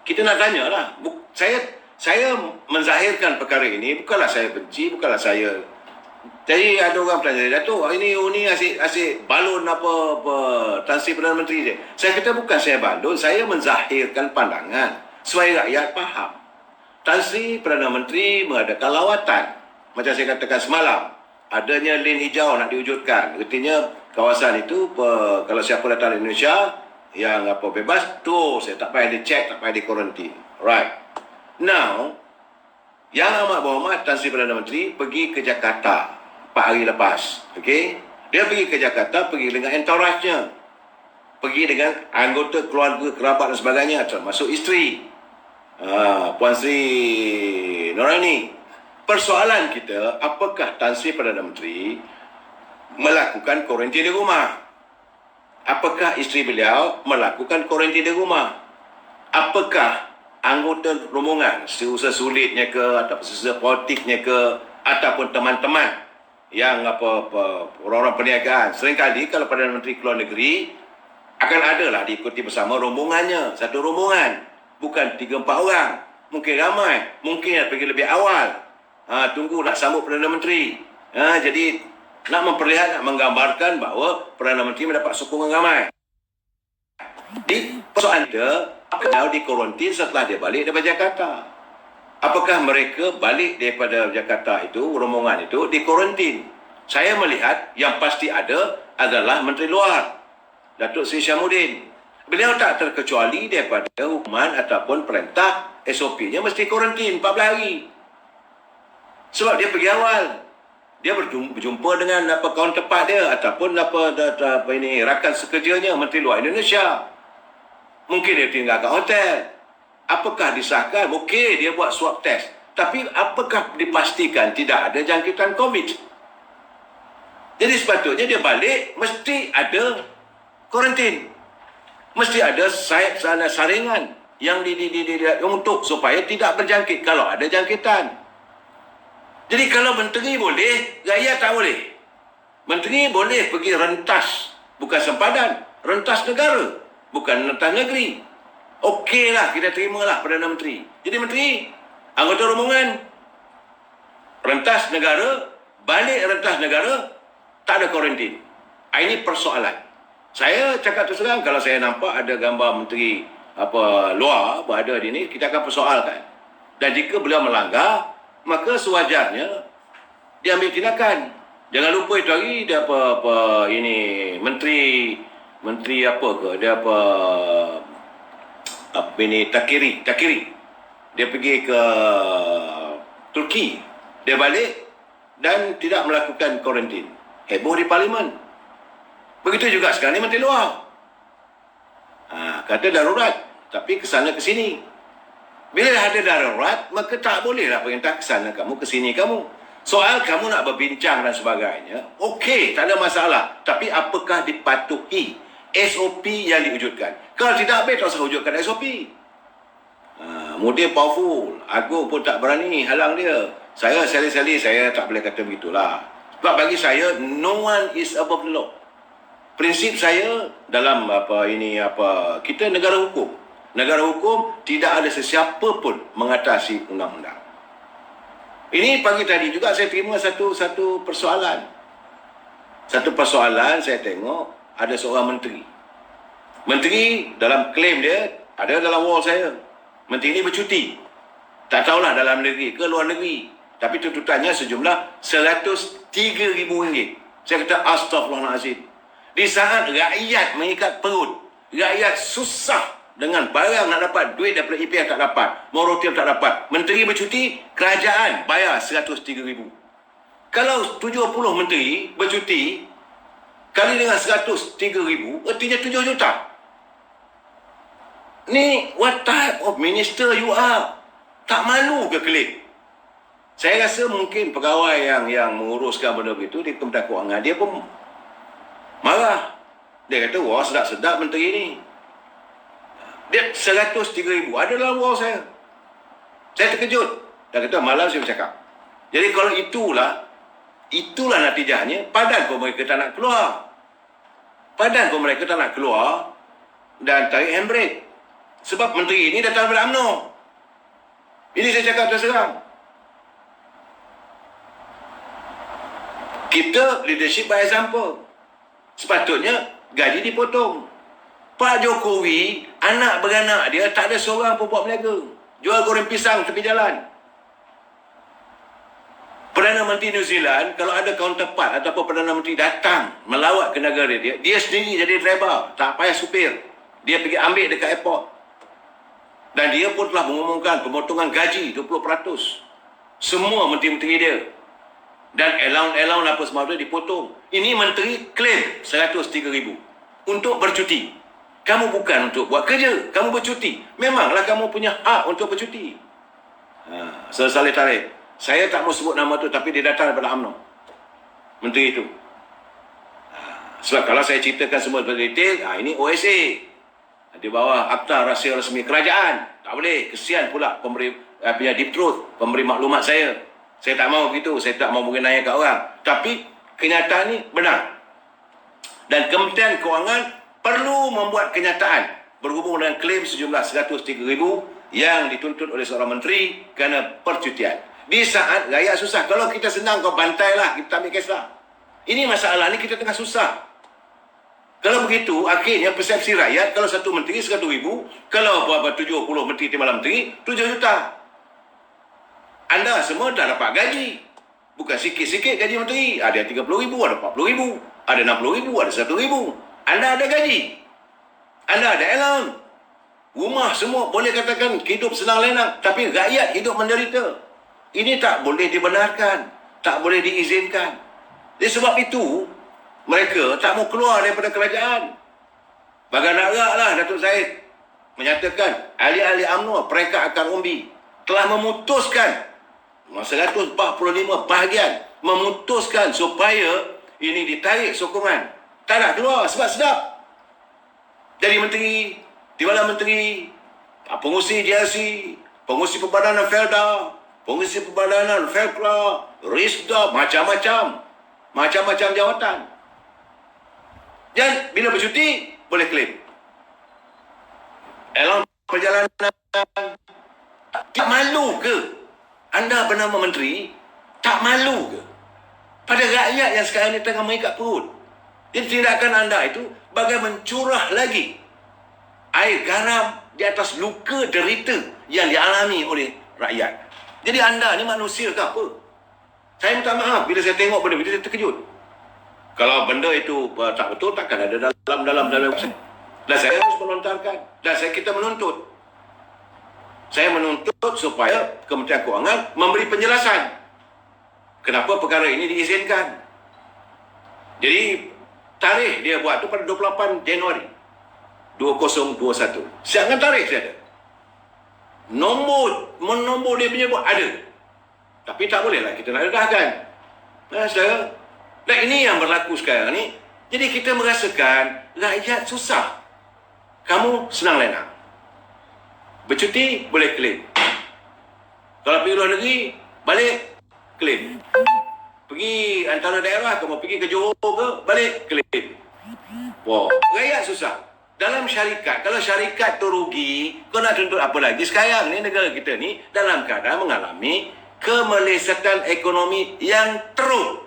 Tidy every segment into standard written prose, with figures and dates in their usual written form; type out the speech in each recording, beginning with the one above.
kita nak tanya lah. Saya menzahirkan perkara ini, bukanlah saya benci, bukanlah saya. Jadi ada orang bertanya, Datuk, ini asyik balon apa Tan Sri Perdana Menteri je. Saya kata bukan saya balon, saya menzahirkan pandangan supaya rakyat faham. Tan Sri Perdana Menteri mengadakan lawatan. Macam saya katakan semalam, adanya lane hijau nak diwujudkan. Artinya kawasan itu, kalau siapa datang dari Indonesia yang bebas, tu saya tak payah dicek, tak payah dikarantin. Right. Now, Yang Amat Berhormat Tan Sri Perdana Menteri pergi ke Jakarta 4 hari lepas. Okey? Dia pergi ke Jakarta, pergi dengan entourage-nya. Pergi dengan anggota keluarga, kerabat dan sebagainya, termasuk isteri. Puan Sri Noraini. Persoalan kita, apakah Tan Sri Perdana Menteri melakukan kuarantin di rumah? Apakah isteri beliau melakukan kuarantin di rumah? Apakah anggota rombongan, seusaha sulitnya ke, atau seusaha politiknya ke, ataupun teman-teman yang orang-orang perniagaan. Seringkali kalau Perdana Menteri keluar negeri, akan adalah diikuti bersama rombongannya. Satu rombongan, bukan 3-4 orang. Mungkin ramai, mungkin pergi lebih awal. Tunggu nak sambut Perdana Menteri. Jadi nak memperlihat, nak menggambarkan bahawa Perdana Menteri mendapat sokongan ramai. Di persoalan dia, apakah di kuarantin setelah dia balik daripada Jakarta? Apakah mereka balik daripada Jakarta itu, rombongan itu, di kuarantin? Saya melihat yang pasti ada adalah Menteri Luar, Datuk Seri Syamuddin. Beliau tak terkecuali daripada hukuman ataupun perintah SOP-nya mesti kuarantin 14 hari. Sebab dia pergi awal. Dia berjumpa dengan kawan tepat dia ataupun rakan sekerjanya Menteri Luar Indonesia. Mungkin dia tinggal kat hotel. Apakah disahkan? Okey, dia buat swab test. Tapi apakah dipastikan tidak ada jangkitan COVID? Jadi sepatutnya dia balik, mesti ada kuarantin. Mesti ada saringan yang untuk supaya tidak berjangkit kalau ada jangkitan. Jadi kalau menteri boleh, rakyat tak boleh. Menteri boleh pergi rentas, bukan sempadan, rentas negara, bukan rentas negeri. Okeylah, kita terimalah Perdana Menteri. Jadi menteri, anggota rombongan, rentas negara, balik rentas negara, tak ada kuarantin. Ini persoalan. Saya cakap terus terang, kalau saya nampak ada gambar menteri luar berada di ini, kita akan persoalkan. Dan jika beliau melanggar, maka sewajarnya diambil tindakan. Jangan lupa itu hari dia menteri dia Takiri. Dia pergi ke Turki. Dia balik dan tidak melakukan kuarantin. Heboh di parlimen. Begitu juga sekarang ni Menteri Luar. Kata darurat, tapi kesana ke sini. Bila ada darurat, maka tak bolehlah perintah kesana kamu, ke sini kamu. Soal kamu nak berbincang dan sebagainya, okey, tak ada masalah. Tapi apakah dipatuhi SOP yang diwujudkan? Kalau tidak, tak usah wujudkan SOP. Mudir powerful, Agung pun tak berani halang dia. Saya sekali-sekali saya tak boleh kata begitulah. Sebab bagi saya, no one is above the law. Prinsip saya dalam kita negara hukum. Negara hukum tidak ada sesiapa pun mengatasi undang-undang. Ini pagi tadi juga saya terima satu persoalan. Satu persoalan saya tengok ada seorang menteri. Menteri dalam klaim dia ada dalam wall saya. Menteri ini bercuti. Tak tahulah dalam negeri ke luar negeri. Tapi tuntutannya sejumlah RM103,000. Saya kata astagfirullahalazim. Di saat rakyat mengikat perut, rakyat susah dengan barang nak dapat, duit daripada EPF tak dapat, Morotim tak dapat, menteri bercuti, kerajaan bayar RM103,000. Kalau 70 menteri bercuti, kali dengan RM103,000, artinya 7 juta. Ni, what type of minister you are? Tak malu ke kelip? Saya rasa mungkin pegawai yang menguruskan benda begitu di Kementerian Kewangan, dia pun marah. Dia kata, wah sedap-sedap menteri ni. Dia RM103,000 ada dalam wall saya. Saya terkejut. Dia kata, malam saya bercakap. Jadi kalau itulah natijahnya, padan pun mereka tak nak keluar. Dan tarik handbrake. Sebab menteri ini datang daripada UMNO. Ini saya cakap terus terang. Kita leadership by example. Sepatutnya gaji dipotong. Pak Jokowi, anak beranak dia tak ada seorang pun buat berniaga. Jual goreng pisang tepi jalan. Perdana Menteri New Zealand, kalau ada counterpart ataupun Perdana Menteri datang melawat ke negara dia, dia sendiri jadi driver, tak payah supir. Dia pergi ambil dekat airport. Dan dia pun telah mengumumkan pemotongan gaji 20%. Semua menteri-menteri dia. Dan allowance apa semua itu dipotong. Ini menteri klaim 103,000 untuk bercuti. Kamu bukan untuk buat kerja, kamu bercuti. Memanglah kamu punya hak untuk bercuti. Saleh Tarik. Saya tak mau sebut nama tu, tapi dia datang daripada UMNO. Menteri itu. Sebab kalau saya ceritakan semua detail, ini OSA. Di bawah Akta Rahsia Rasmi Kerajaan. Tak boleh. Kesian pula pemberi punya deep truth, pemberi maklumat saya. Saya tak mau begitu. Saya tak mau mengenai kat orang. Tapi kenyataan ni benar. Dan Kementerian Kewangan perlu membuat kenyataan berhubung dengan klaim sejumlah 103,000 yang dituntut oleh seorang menteri kerana percutian. Di saat rakyat susah. Kalau kita senang, kau bantailah, kita ambil kes lah. Ini masalah ni, kita tengah susah. Kalau begitu, akhirnya persepsi rakyat, kalau satu menteri 100,000, kalau berapa 70 menteri timbalan menteri, 7 juta. Anda semua dah dapat gaji. Bukan sikit-sikit gaji menteri. Ada 30,000, ada 40,000, ada 60,000, ada 100,000. Anda ada gaji. Anda ada allowance. Rumah semua boleh katakan hidup senang lenang. Tapi rakyat hidup menderita. Ini tak boleh dibenarkan. Tak boleh diizinkan. Jadi sebab itu, mereka tak mau keluar daripada kerajaan. Bagan Arak lah Datuk Zahid menyatakan ahli-ahli UMNO peringkat akar umbi telah memutuskan 145 bahagian memutuskan supaya ini ditarik sokongan. Tak nak keluar sebab sedap. Jadi menteri, timbalan menteri, pengurusi JLC, pengurusi Perbadanan Felda, pengurusi Perbadanan Felkra, Risda, macam-macam. Macam-macam jawatan. Dan bila bercuti, boleh klaim. Dalam perjalanan, tak malu ke? Anda bernama menteri, tak malu ke? Pada rakyat yang sekarang ini tengah mengikat perut. Jadi tindakan anda itu bagai mencurah lagi air garam di atas luka derita yang dialami oleh rakyat. Jadi anda ni manusia ke apa? Saya minta maaf bila saya tengok benda itu, saya terkejut. Kalau benda itu tak betul, takkan ada dalam website. Dan saya harus melontarkan. Dan kita menuntut. Saya menuntut supaya Kementerian Kewangan memberi penjelasan. Kenapa perkara ini diizinkan. Jadi tarikh dia buat tu pada 28 Januari 2021. Siapkan tarikh saya ada. Nombor dia punya buat ada. Tapi tak bolehlah kita nak dedahkan. Saudara. Dan ini yang berlaku sekarang ni. Jadi kita merasakan rakyat susah. Kamu senang lenang. Bercuti boleh klaim. Kalau pergi luar negeri, balik klaim. Pergi antara daerah, kamu pergi ke Johor ke, balik klaim. Wow, rakyat susah. Dalam syarikat, kalau syarikat tu rugi, kau nak tuntut apa lagi? Sekarang ni negara kita ni dalam keadaan mengalami kemelesetan ekonomi yang teruk.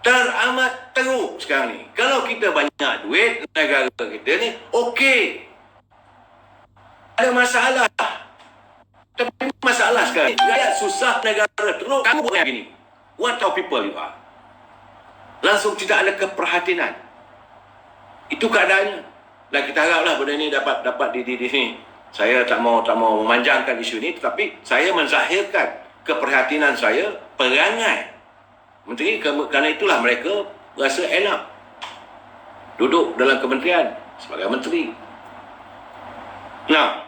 Teramat teruk sekarang ni. Kalau kita banyak duit, negara kita ni okey. Ada masalah. Tapi masalah sekarang ni, rakyat susah, negara teruk. Kamu buat yang gini. What type of people you are? Langsung tidak ada keperhatian. Itu keadaannya. Dan kita haraplah benda ini dapat di sini. Saya tak mau memanjangkan isu ini, tetapi saya menzahirkan keperhatian saya, perangai menteri, kerana itulah mereka rasa enak duduk dalam kementerian sebagai menteri. Nah,